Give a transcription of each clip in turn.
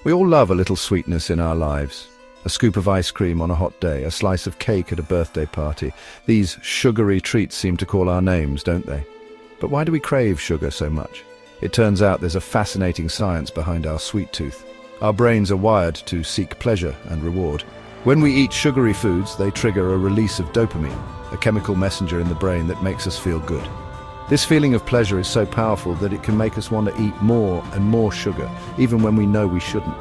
We all love a little sweetness in our lives. A scoop of ice cream on a hot day, a slice of cake at a birthday party. These sugary treats seem to call our names, don't they? But why do we crave sugar so much? It turns out there's a fascinating science behind our sweet tooth. Our brains are wired to seek pleasure and reward. When we eat sugary foods, they trigger a release of dopamine, a chemical messenger in the brain that makes us feel good. This feeling of pleasure is so powerful that it can make us want to eat more and more sugar, even when we know we shouldn't.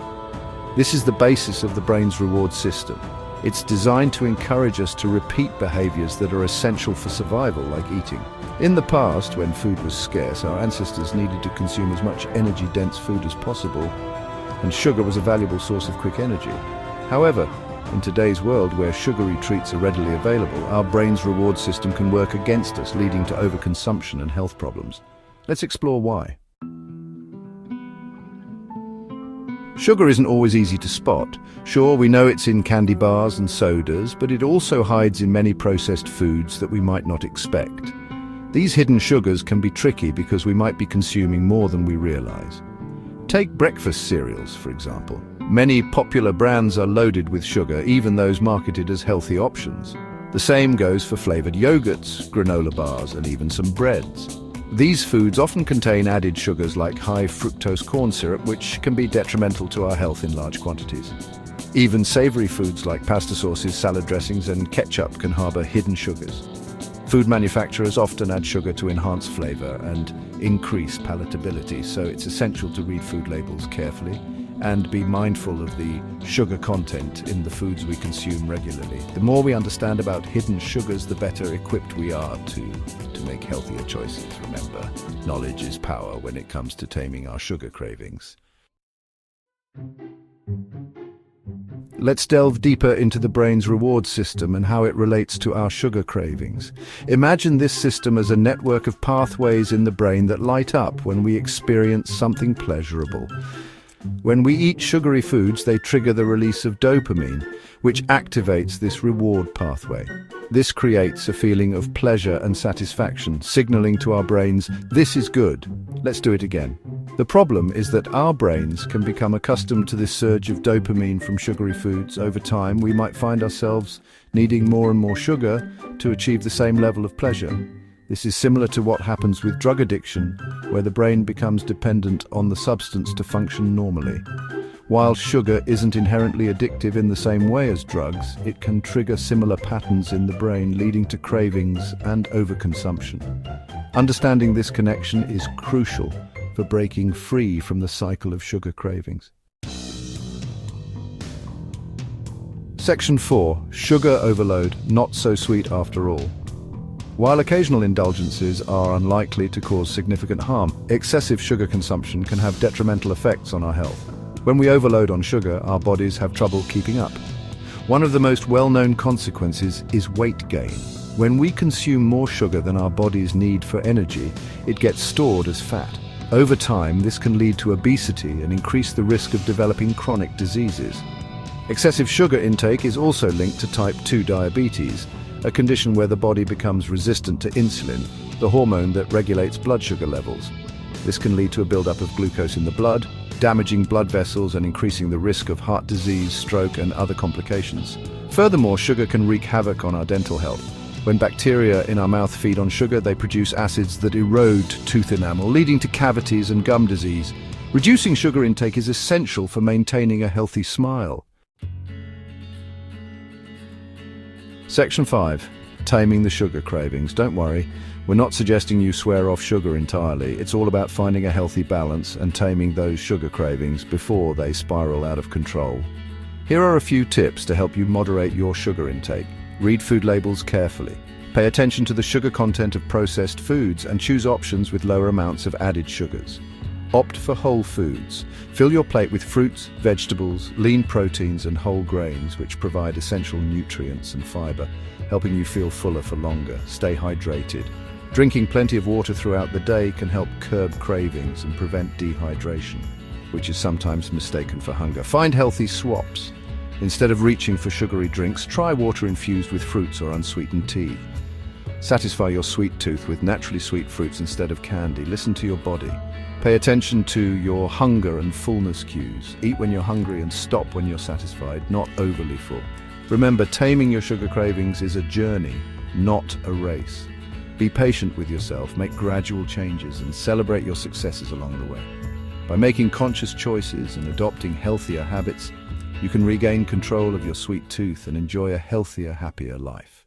This is the basis of the brain's reward system. It's designed to encourage us to repeat behaviors that are essential for survival, like eating. In the past, when food was scarce, our ancestors needed to consume as much energy-dense food as possible, and sugar was a valuable source of quick energy. However, in today's world where sugary treats are readily available, our brain's reward system can work against us, leading to overconsumption and health problems. Let's explore why. Sugar isn't always easy to spot. Sure, we know it's in candy bars and sodas, but it also hides in many processed foods that we might not expect. These hidden sugars can be tricky because we might be consuming more than we realize. Take breakfast cereals, for example. Many popular brands are loaded with sugar, even those marketed as healthy options. The same goes for flavored yogurts, granola bars, and even some breads. These foods often contain added sugars like high fructose corn syrup, which can be detrimental to our health in large quantities. Even savory foods like pasta sauces, salad dressings, and ketchup can harbor hidden sugars. Food manufacturers often add sugar to enhance flavor and increase palatability, so it's essential to read food labels carefully and be mindful of the sugar content in the foods we consume regularly. The more we understand about hidden sugars, the better equipped we are to make healthier choices. Remember, knowledge is power when it comes to taming our sugar cravings. Let's delve deeper into the brain's reward system and how it relates to our sugar cravings. Imagine this system as a network of pathways in the brain that light up when we experience something pleasurable. When we eat sugary foods, they trigger the release of dopamine, which activates this reward pathway. This creates a feeling of pleasure and satisfaction, signaling to our brains, "This is good, let's do it again." The problem is that our brains can become accustomed to this surge of dopamine from sugary foods. Over time, we might find ourselves needing more and more sugar to achieve the same level of pleasure. This is similar to what happens with drug addiction, where the brain becomes dependent on the substance to function normally. While sugar isn't inherently addictive in the same way as drugs, it can trigger similar patterns in the brain, leading to cravings and overconsumption. Understanding this connection is crucial for breaking free from the cycle of sugar cravings. Section 4. Sugar overload, not so sweet after all. While occasional indulgences are unlikely to cause significant harm, excessive sugar consumption can have detrimental effects on our health. When we overload on sugar, our bodies have trouble keeping up. One of the most well-known consequences is weight gain. When we consume more sugar than our bodies need for energy, it gets stored as fat. Over time, this can lead to obesity and increase the risk of developing chronic diseases. Excessive sugar intake is also linked to type 2 diabetes, a condition where the body becomes resistant to insulin, the hormone that regulates blood sugar levels. This can lead to a buildup of glucose in the blood, damaging blood vessels and increasing the risk of heart disease, stroke, and other complications. Furthermore, sugar can wreak havoc on our dental health. When bacteria in our mouth feed on sugar, they produce acids that erode tooth enamel, leading to cavities and gum disease. Reducing sugar intake is essential for maintaining a healthy smile. Section 5. Taming the sugar cravings. Don't worry, we're not suggesting you swear off sugar entirely. It's all about finding a healthy balance and taming those sugar cravings before they spiral out of control. Here are a few tips to help you moderate your sugar intake. Read food labels carefully. Pay attention to the sugar content of processed foods and choose options with lower amounts of added sugars. Opt for whole foods. Fill your plate with fruits, vegetables, lean proteins and whole grains, which provide essential nutrients and fiber, helping you feel fuller for longer. Stay hydrated. Drinking plenty of water throughout the day can help curb cravings and prevent dehydration, which is sometimes mistaken for hunger. Find healthy swaps. Instead of reaching for sugary drinks, try water infused with fruits or unsweetened tea. Satisfy your sweet tooth with naturally sweet fruits instead of candy. Listen to your body. Pay attention to your hunger and fullness cues. Eat when you're hungry and stop when you're satisfied, not overly full. Remember, taming your sugar cravings is a journey, not a race. Be patient with yourself, make gradual changes, and celebrate your successes along the way. By making conscious choices and adopting healthier habits, you can regain control of your sweet tooth and enjoy a healthier, happier life.